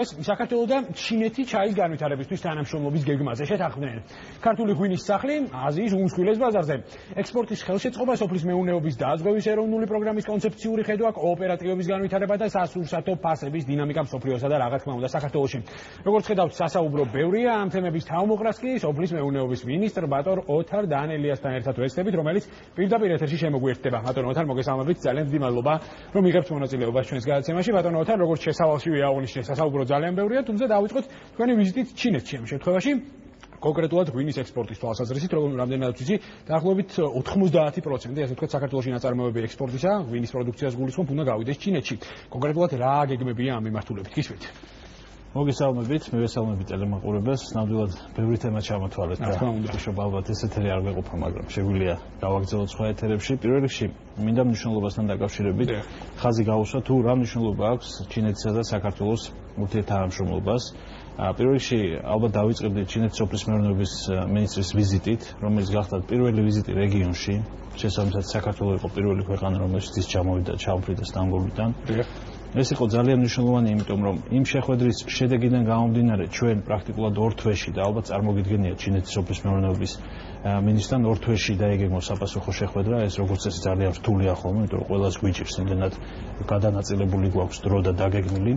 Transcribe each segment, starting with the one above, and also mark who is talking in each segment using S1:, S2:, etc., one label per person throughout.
S1: საქართველოდან ჩინეთი ჩაის განვითარებისთვის თანამშრომლობის გეგმაზე შეთანხმდნენ. ქართული ღვინის სახლი აზიის უმსხვილეს ბაზარზე. ექსპორტის ხელშეწყობა, სოფლის მეურნეობის დაზღვევის ეროვნული პროგრამის კონცეფციური ხედვა, კოოპერატივების განვითარება და სასურსათო ფასების დინამიკა მსოფლიოსა და რა თქმა უნდა საქართველოში. როგორც ხედავთ, სასაუბრო ბევრია ამ თემების თავმოყრას კი სოფლის მეურნეობის მინისტრ ბატონ ოთარ დანელიასთან ერთად ვეცდებით, რომელიც პირდაპირ ეთერში შემოგვიერთდება. ბატონ ოთარ, მოგესალმებით, ძალიან დიდი მადლობა, რომ იღებთ მონაწილეობას ჩვენს გადაცემაში. ბატონ ოთარ, როგორც შესავალში აღნიშნეთ, სასაუბრო ძალიან ბევრია, თუმცა დავიწყოთ თქვენი ვიზიტით ჩინეთში ამ შემთხვევაში. კონკრეტულად ღვინის ექსპორტის თვალსაზრისით, რამდენადაც ვიცი, დაახლოებით 90%, ასე ვთქვათ, საქართველოში ნაწარმოები ექსპორტისა, ღვინის პროდუქციას გულისხმობ, უნდა გავიდეს ჩინეთში. კონკრეტულად რა გეგმებია ამ მიმართულებით? გისმით.
S2: მოგესალმებით, მივესალმებით ტელემაყურებელს. ნამდვილად ბევრი თემა ჩამოთვალეთ და უშუალოდ ალბათ ეს ეთერი არ ვეყოფა, მაგრამ შეგვიძლია გავაგრძელოთ სხვა ეთერებში. პირველ რიგში მინდა მნიშვნელობასთან დაკავშირებით ხაზი გაუსვა თუ რა მნიშვნელობა აქვს ჩინეთისა და საქართველოს ურთიერთთანამშრომლობას. პირველ რიგში ალბათ დავიწყებდით ჩინეთის სოფლის მეურნეობის მინისტრის ვიზიტით, რომელიც გახდათ პირველი ვიზიტი რეგიონში. შესაბამისად საქართველოს იყო პირველი ქვეყანა, რომელშიც ის ჩამოვიდა ჩაუფრიდა სტამბოლიდან. ეს იყო ძალიან მნიშვნელოვანი, იმიტომ რომ იმ შეხვედრის შედეგიდან გამომდინარე ჩვენ პრაქტიკულად 2 თვეში და ალბათ წარმოგიდგენიათ ჩინეთის სოფლის მეურნეობის მინისტრთან 2 თვეში დაეგეგმო საპასუხო შეხვედრა. ეს როგორც წესი ძალიან რთულია ხოლმე, იმიტომ რომ ყველას გვიჭირს იმდენად გადანაწილებული გვაქვს დრო და დაგეგმილი.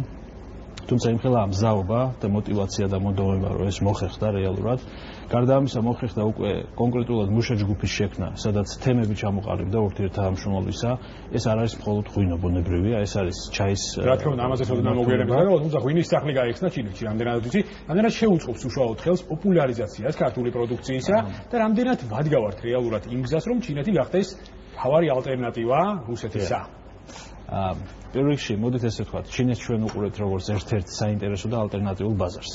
S2: თუმცა იმხელა მზაობა და мотиваცია და მონდომება რომ ეს მოხერხდა რეალურად. გარდა ამისა მოხერხდა უკვე კონკრეტულად მუშაჯგუფის შექმნა, სადაც თემები ჩამოყალიბდა ურთიერთთანამშრომლობისა. ეს არ არის მხოლოდ ღვინო ბუნებრივია, ეს არის ჩაის.
S1: რა თქმა უნდა, ამაზე ცოტა მოგვიანებით, თუმცა ღვინის სახლი გაიხსნა ჩინეთში, რამდენად ვიცი, რამდენად შეუწყობს უშუალოდ ხელს პოპულარიზაციას ქართული პროდუქციისა და რამდენად ვადგავართ რეალურად იმ გზას, რომ ჩინეთი გახდეს თავარი ალტერნატივა რუსეთისა.
S2: პირველ რიგში მოდით ესე ვთქვათ, ჩინეთს ჩვენ უყურებთ როგორც ერთ-ერთ საინტერესო და ალტერნატიულ ბაზარს.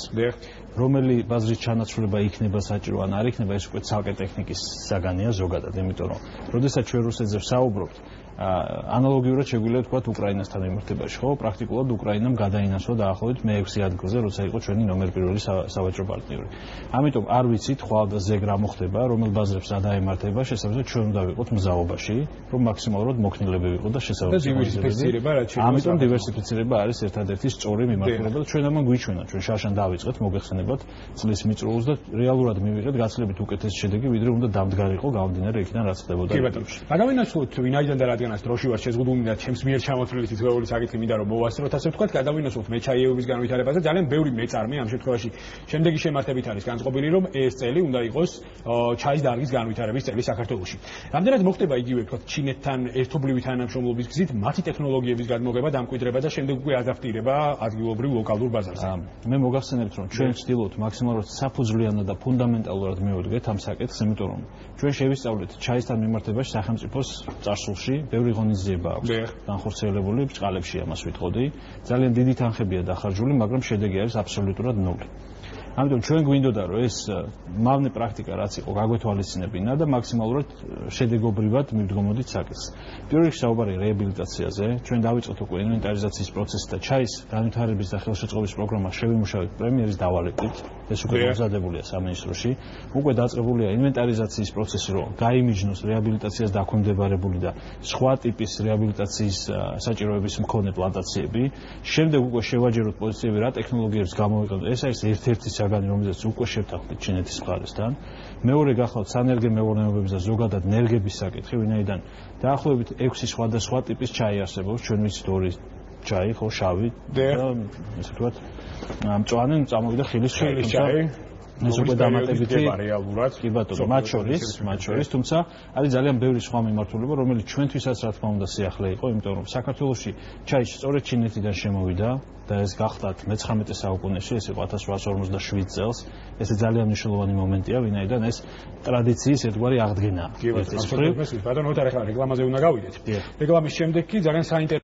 S2: რომელი ბაზრის ჩანაცვლება იქნება საჭირო ან არ იქნება, ეს უკვე ცალკე ტექნიკის საგანია ზოგადად, იმიტომ რომ როდესაც ჩვენ რუსეთზე ვსაუბრობთ, ანალოგიურად შეგვიძლია ვთქვათ უკრაინასთან მიმართებაში, ხო? პრაქტიკულად უკრაინამ გადაინაცვლა დაახლოებით მე-6 ადგილზე, როცა იყო ჩვენი ნომერ პირველი სავაჭრო პარტნიორი. ამიტომ არ ვიცით ხვალ და ზეგ რა მოხდება, რომელ ბაზრებს რა დაემართება, შესაბამისად ჩვენ უნდა ვიყოთ მზაობაში, რომ მაქსიმალურად მოქნილები ვიყოთ და შესაბამისად ამიტომ დივერსიფიცირება არის ერთადერთი სწორი მიმართულება და ჩვენ ამან გვიჩვენა, ჩვენ შარშან დავიწყეთ, მოგეხსენებათ წლის მიწურულს და რეალურად მივიღეთ გაცილებით უკეთესი შედეგი, ვიდრე უნდა დამდგარიყო გამომდინარე იქიდან რაც ხდებოდა.
S1: კი ბატონო. გადავინაცვლოთ ვინაიდან და რადგანაც დროში ვარ შეზღუდული და ჩემს მიერ ჩამოთვლილი თითოეული საკითხი მინდა რომ მოვასწროთ, ასე ვთქვათ, გადავინაცვლოთ მეჩაიეობის განვითარებაზე. ძალიან ბევრი მეწარმე ამ შემთხვევაში შემდეგი შემართებით არის განწყობილი, რომ ეს წელი უნდა იყოს ჩაის დარგის განვითარების წელი საქართველოში. რამდენად მოხდება იგივე ვთქვათ ჩინეთთან ერთობლივი თანამშრომლობის გზით მათი ტექნოლოგიების გადმოგება, დამკვიდრება და შემდეგ უკვე ადაპტირება ადგილობრივ ლოკალურ ბაზარზე.
S2: მე მოგახსენებთ, რომ ჩვენ ვცდილობთ მაქსიმალურად საფუძვლიანად და ფუნდამენტალურად მივუდგეთ ამ საკითხს, იმიტომ რომ ჩვენ შევისწავლეთ ჩაისთან მიმართებაში სახელმწიფოს წარსულში ბევრი ღონისძიება აქვს განხორციელებული, ბრწყალებში ამას ვიტყოდი. ძალიან დიდი თანხებია დახარჯული, მაგრამ შედეგი არის აბსოლუტურად ნული. ამიტომ ჩვენ გვინდოდა რომ ეს მავნე პრაქტიკა რაც იყო გაგვეთვალისწინებინა და მაქსიმალურად შედეგობრივად მივდგომოდით საკითხს. პირველ რიგში საუბარი რეაბილიტაციაზე. ჩვენ დავიწყეთ უკვე ინვენტარიზაციის პროცესი და ჩაის განვითარების და ხელშეწყობის პროგრამა შევიმუშავეთ პრემიერის დავალებით. ეს უკვე მომზადებულია სამინისტროში. უკვე დაწყებულია ინვენტარიზაციის პროცესი, რომ გაიმიჯნოს რეაბილიტაციას დაქვემდებარებული და სხვა ტიპის რეაბილიტაციის საჭიროების მქონე პლანტაციები. შემდეგ უკვე შევაჯეროთ პოზიციები რა ტექნოლოგიებს გამოვიყენოთ. ეს არის ერთ-ერთი საგანი, რომელზეც უკვე შევთანხმდით ჩინეთის მხარესთან. მეორე გახლავთ სანერგე მეურნეობების და ზოგადად ნერგების საკითხი, ვინაიდან დაახლოებით 6 სხვადასხვა ტიპის ჩაი არსებობს. ჩვენ ვიცით 2 ჩაი, ხო, შავი და ესე ვთქვათ, მწვანე წამოვიდა ხილის ჩაი. ეს უკვე დამატებითი
S1: რეალურად.
S2: კი ბატონო, მათ შორის, თუმცა არის ძალიან ბევრი სხვა მიმართულება, რომელიც ჩვენთვისაც რა თქმა უნდა სიახლე იყო, იმიტომ რომ საქართველოში ჩაი სწორედ ჩინეთიდან შემოვიდა და ეს გახლავთ მე-19 საუკუნეში, ეს იყო 1857 წელს. ეს ძალიან მნიშვნელოვანი მომენტია, ვინაიდან ეს ტრადიციის ერთგვარი აღდგენაა.
S1: კი ბატონო, ბატონო, ოთარ, ახლა რეკლამაზე უნდა გავიდეთ. რეკლამის შემდეგ კი ძალიან საინტერესო